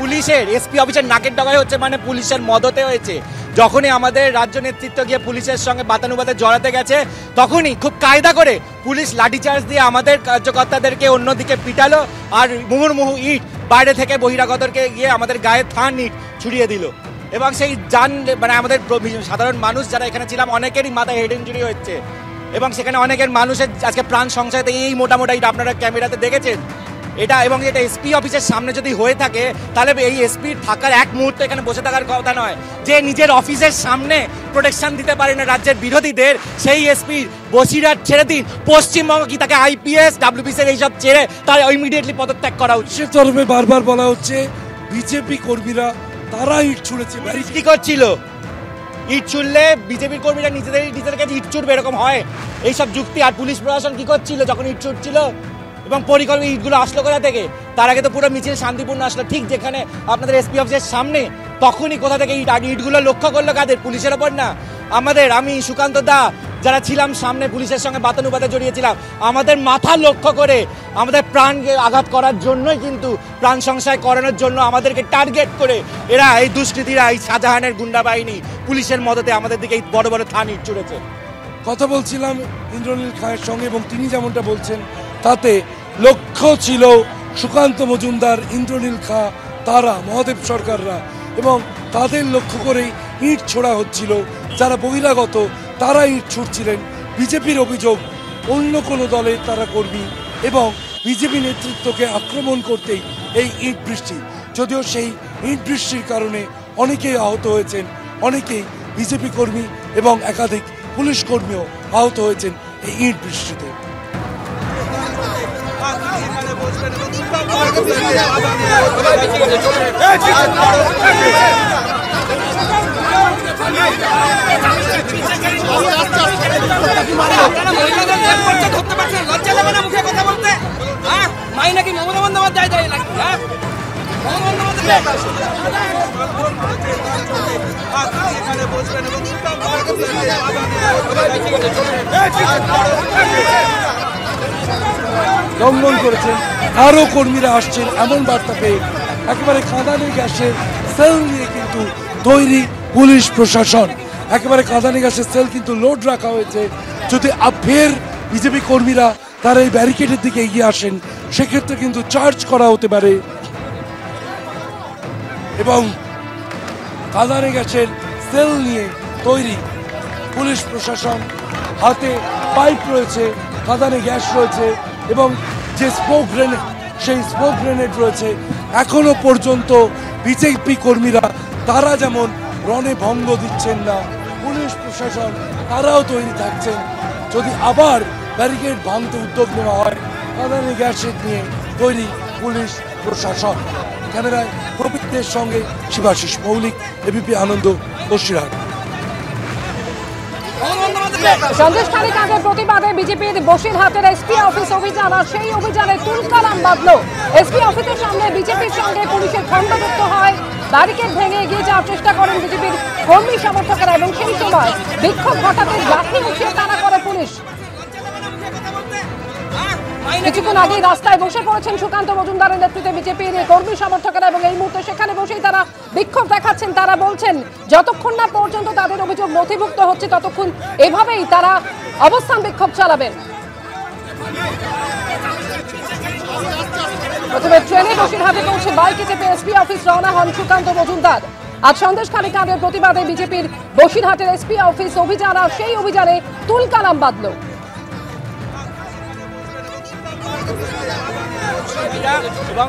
পুলিশের এসপি অফিসের নাকের ডগায় হচ্ছে, মানে পুলিশের মদতে হয়েছে। যখনই আমাদের রাজ্য নেতৃত্ব গিয়ে পুলিশের সঙ্গে বাতানুবাদে জড়াতে গেছে, তখনই খুব কায়দা করে পুলিশ লাঠিচার্জ দিয়ে আমাদের কার্যকর্তাদেরকে অন্যদিকে পিটালো, আর মুহুর্মুহু ইট বাইরে থেকে বহিরাগতকে গিয়ে আমাদের গায়ে থান ইট ছুড়িয়ে দিল। এবং সেই মানে আমাদের সাধারণ মানুষ যারা এখানে ছিলাম অনেকেরই মাথায় হেড ইঞ্জুরি হচ্ছে, এবং সেখানে অনেকের মানুষের আজকে প্রাণ সংশয়তে এই মোটামোটা ইট আপনারা ক্যামেরাতে দেখেছেন এটা। এবং এটা এসপি অফিসের সামনে যদি হয়ে থাকে, তাহলে এই এসপি থাকার এক মুহূর্ত এখানে বসে থাকার কথা নয়। যে নিজের অফিসের সামনে প্রোটেকশন দিতে পারে না রাজ্যের বিরোধীদের, সেই এসপি বসিরহাট ছেড়ে দিন, পশ্চিমবঙ্গ কি তাকে আইপিএস ডাব্লিউবিসির এইসব ছেড়ে তার ইমিডিয়েটলি পদত্যাগ করা উচিত। তরফে বারবার বলা হচ্ছে বিজেপি কর্মীরা তারা ইট ছুঁড়েছে, কি করছিল? ইট ছুড়লে বিজেপির কর্মীরা নিজেদেরকে ইট ছুড়বে এরকম হয়? এইসব যুক্তি। আর পুলিশ প্রশাসন কি করছিল যখন ইট ছুটছিল? এবং পরিকল্পিত ইটগুলো আসলো কোথা থেকে? তার আগে তো পুরো মিছিল শান্তিপূর্ণ আসলো, ঠিক যেখানে আপনাদের এসপি অফিসের সামনে। তখনই কোথা থেকে ইটগুলো লক্ষ্য করলো কাদের? পুলিশের ওপর না আমাদের। আমি সুকান্ত দা যারা ছিলাম সামনে পুলিশের সঙ্গে বাতানুবাদে জড়িয়েছিলাম, আমাদের মাথা লক্ষ্য করে আমাদের প্রাণকে আঘাত করার জন্যই, কিন্তু প্রাণ সংশয় করানোর জন্য আমাদেরকে টার্গেট করে এরা, এই দুষ্কৃতীরা, এই শাহজাহানের গুন্ডা বাহিনী পুলিশের মদতে আমাদের দিকে এই বড় বড় থান ইট ছুড়েছে। কথা বলছিলাম ইন্দ্রনীল খায়ের সঙ্গে, এবং তিনি যেমনটা বলছেন তাতে লক্ষ্য ছিল সুকান্ত মজুমদার, ইন্দ্রনীল খা, তারা মহাদেব সরকাররা, এবং তাদের লক্ষ্য করেই ইট ছোড়া হচ্ছিল। যারা বহিরাগত তারা ইট ছুটছিলেন। বিজেপির অভিযোগ অন্য কোনো দলের তারা কর্মী, এবং বিজেপি নেতৃত্বকে আক্রমণ করতেই এই ইট বৃষ্টি। যদিও সেই ইট বৃষ্টির কারণে অনেকেই আহত হয়েছেন, অনেকেই বিজেপি কর্মী এবং একাধিক পুলিশ কর্মীও আহত হয়েছেন এই ইট বৃষ্টিতে। মাইনা কি মমতা বন্দ্যোপাধ্যায় যায় নাকি? লঙ্ঘন করেছেন, আরও কর্মীরা আসছেন এমন বার্তা পেয়ে একেবারে কাঁদানে গ্যাসের সেল নিয়ে কিন্তু তৈরি পুলিশ প্রশাসন। একেবারে কাঁদানে গ্যাসের সেল কিন্তু লোড রাখা হয়েছে। যদি ফের বিজেপি কর্মীরা তার এই ব্যারিকেডের দিকে এগিয়ে আসেন, সেক্ষেত্রে কিন্তু চার্জ করা হতে পারে। এবং কাঁদানে গ্যাসের সেল নিয়ে তৈরি পুলিশ প্রশাসন, হাতে পাইপ রয়েছে, কাঁদানে গ্যাস রয়েছে, এবং যে স্মোক গ্রেনেড, সেই স্মোক গ্রেনেড রয়েছে। এখনো পর্যন্ত বিজেপি কর্মীরা তারা যেমন রণে ভঙ্গ দিচ্ছেন না, পুলিশ প্রশাসন তারাও তৈরি থাকছেন। যদি আবার ব্যারিকেড ভাঙতে উদ্যোগ নেওয়া হয়, কাঁদানে গ্যাসের নিয়ে তৈরি পুলিশ প্রশাসন। ক্যামেরায় প্রবীরদের সঙ্গে শিবাশিস মৌলিক, এবিপি আনন্দ, বসিরহাট। সন্দেশখালী কাণ্ডের প্রতিবাদে বিজেপির বসিরহাটের এসপি অফিস অভিযান, আর সেই অভিযানে তুলকালাম বাঁধল। এসপি অফিসের সামনে বিজেপির সঙ্গে পুলিশের খণ্ডযুক্ত হয়, ব্যারিকেড ভেঙে এগিয়ে যাওয়ার চেষ্টা করেন বিজেপির কর্মী সমর্থকেরা, এবং সেই সময় বিক্ষোভ ঘটাতে লাঠি উঠিয়ে তাড়া করে পুলিশ। কিছুক্ষণ আগেই রাস্তায় বসে পড়েছেন সুকান্ত মজুমদারের নেতৃত্বে বিজেপির কর্মী সমর্থকেরা, এবং এই মুহূর্তে সেখানে বসেই তারা বিক্ষোভ দেখাচ্ছেন। তারা বলছেন যতক্ষণ না পর্যন্ত তাদের অভিযোগ নথিভুক্ত হচ্ছে, ততক্ষণ এভাবেই তারা অবস্থান বিক্ষোভ চালাবেন। প্রথমে ট্রেনে বসিরহাটে পৌঁছে বাইকে চেপে এসপি অফিস রওনা হন সুকান্ত মজুমদার। আজ সন্দেশখালী কাণ্ডের প্রতিবাদে বিজেপির বসিরহাটের এসপি অফিস অভিযান, আর সেই অভিযানে তুলকালাম বাঁধল। এবং